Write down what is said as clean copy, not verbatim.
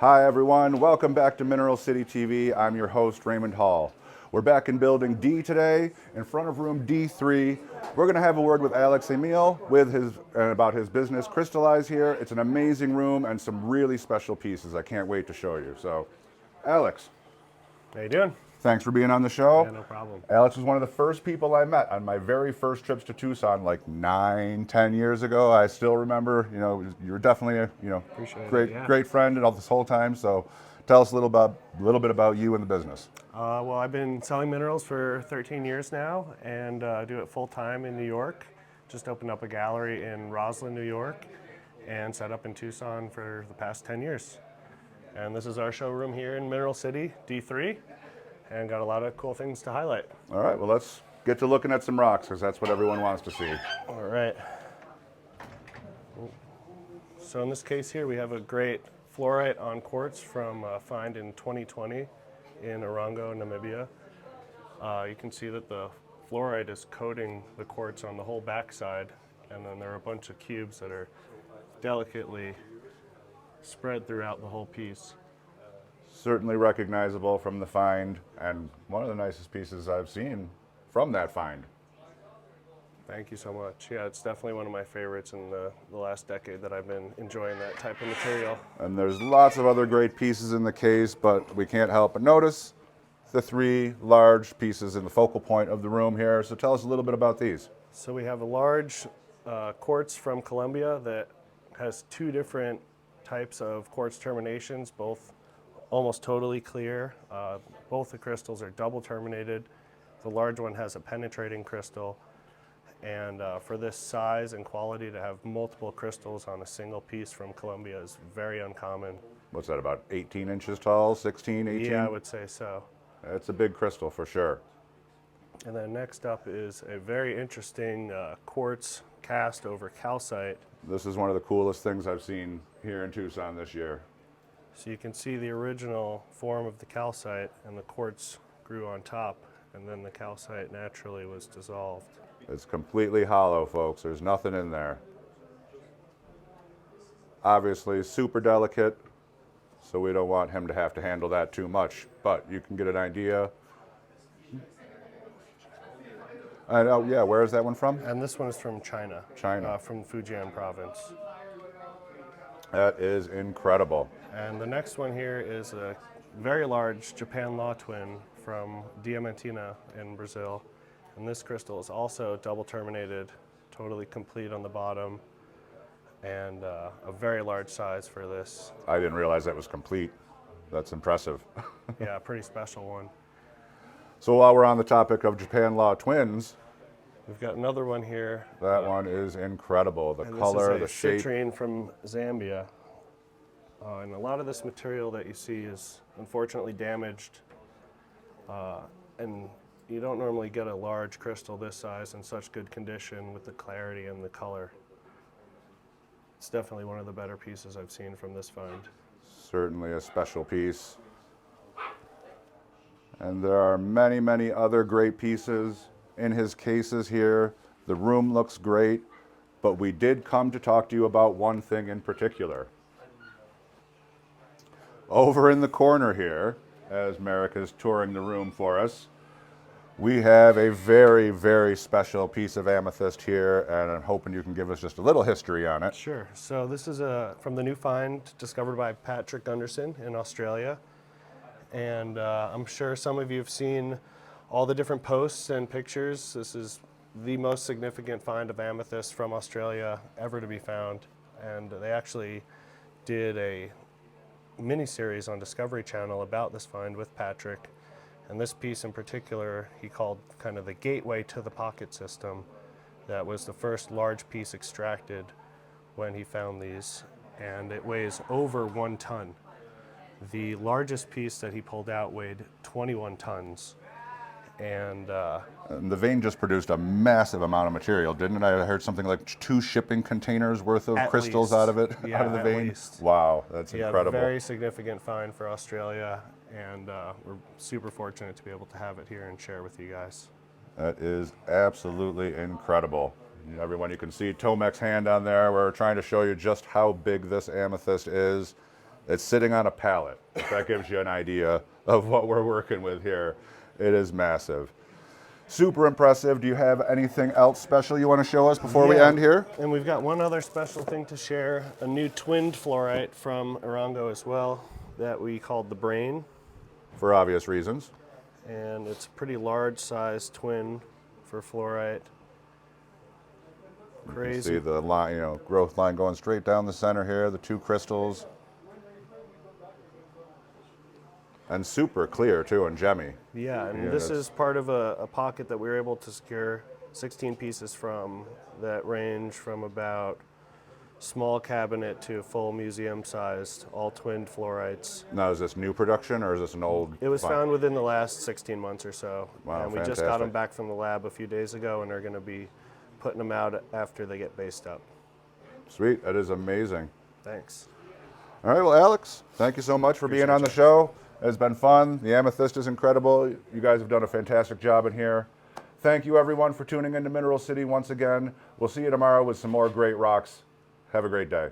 Hi everyone, welcome back to Mineral City TV. I'm your host, Raymond Hall. We're back in building D today, in front of room D3. We're gonna have a word with Alex Emil about his business, Crystallize here. It's an amazing room and some really special pieces. I can't wait to show you. So, Alex, How you doing? thanks for being on the show. Yeah, no problem. Alex was one of the first people I met on my very first trips to Tucson, like 9, 10 years ago. I still remember, you were definitely a, Appreciate great, it, yeah. great friend and all this whole time. So tell us a little bit about you and the business. Well, I've been selling minerals for 13 years now and do it full time in New York. Just opened up a gallery in Roslyn, New York, and set up in Tucson for the past 10 years. And this is our showroom here in Mineral City, D3, and got a lot of cool things to highlight. All right, well, let's get to looking at some rocks because that's what everyone wants to see. All right. So in this case here, we have a great fluorite on quartz from a find in 2020 in Orongo, Namibia. You can see that the fluorite is coating the quartz on the whole backside, and then there are a bunch of cubes that are delicately spread throughout the whole piece. Certainly recognizable from the find, and one of the nicest pieces I've seen from that find. Thank you so much. Yeah, it's definitely one of my favorites in the last decade that I've been enjoying that type of material. And there's lots of other great pieces in the case, but we can't help but notice the three large pieces in the focal point of the room here. So tell us a little bit about these. So we have a large quartz from Colombia that has two different types of quartz terminations, both almost totally clear. Both the crystals are double terminated. The large one has a penetrating crystal. And for this size and quality, to have multiple crystals on a single piece from Colombia is very uncommon. What's that, about 18 inches tall, 16, 18? Yeah, I would say so. It's a big crystal for sure. And then next up is a very interesting quartz cast over calcite. This is one of the coolest things I've seen here in Tucson this year. So you can see the original form of the calcite, and the quartz grew on top, and then the calcite naturally was dissolved. It's completely hollow, folks. There's nothing in there. Obviously super delicate, so we don't want him to have to handle that too much, but you can get an idea. And oh yeah, where is that one from? And this one is from China. China. From Fujian province. That is incredible. And the next one here is a very large Japan law twin from Diamantina in Brazil. And this crystal is also double terminated, totally complete on the bottom, and a very large size for this. I didn't realize that was complete. That's impressive. Yeah, a pretty special one. So while we're on the topic of Japan law twins, We've got another one here. that one is incredible. The And color, the this is a shape. citrine from Zambia. And a lot of this material that you see is unfortunately damaged. And you don't normally get a large crystal this size in such good condition with the clarity and the color. It's definitely one of the better pieces I've seen from this find. Certainly a special piece. And there are many, many other great pieces in his cases here. The room looks great, but we did come to talk to you about one thing in particular. Over in the corner here, as Merrick is touring the room for us, we have a very, very special piece of amethyst here, and I'm hoping you can give us just a little history on it. Sure. So this is from the new find discovered by Patrick Gunderson in Australia. And I'm sure some of you have seen all the different posts and pictures. This is the most significant find of amethyst from Australia ever to be found. And they actually did a mini-series on Discovery Channel about this find with Patrick. And this piece in particular, he called kind of the gateway to the pocket system. That was the first large piece extracted when he found these, and it weighs over 1 ton. The largest piece that he pulled out weighed 21 tons. And the vein just produced a massive amount of material, didn't it? I heard something like 2 shipping containers worth of crystals out of it, yeah, out of the vein. Least. Wow, that's Yeah, incredible. very significant find for Australia, and we're super fortunate to be able to have it here and share with you guys. That is absolutely incredible. Everyone, you can see Tomek's hand on there. We're trying to show you just how big this amethyst is. It's sitting on a pallet. If that gives you an idea of what we're working with here. It is massive. Super impressive. Do you have anything else special you want to show us before we end here? And we've got one other special thing to share, a new twinned fluorite from Arango as well that we called the Brain. For obvious reasons. And it's a pretty large size twin for fluorite. Crazy. You see the line, you know, growth line going straight down the center here, the two crystals. And super clear too and gemmy. Yeah, and this is part of a pocket that we were able to secure 16 pieces from that range from about small cabinet to full museum sized, all twinned fluorites. Now, is this new production or is this an old? It was find? found within the last 16 months or so. Wow, and we just got them back from the lab a few days ago and are going to be putting them out after they get based up. Sweet, that is amazing. Thanks. All right, well, Alex, thank you so much for being on the show. It's been fun. The Amethyst is incredible. You guys have done a fantastic job in here. Thank you, everyone, for tuning into Mineral City once again. We'll see you tomorrow with some more great rocks. Have a great day.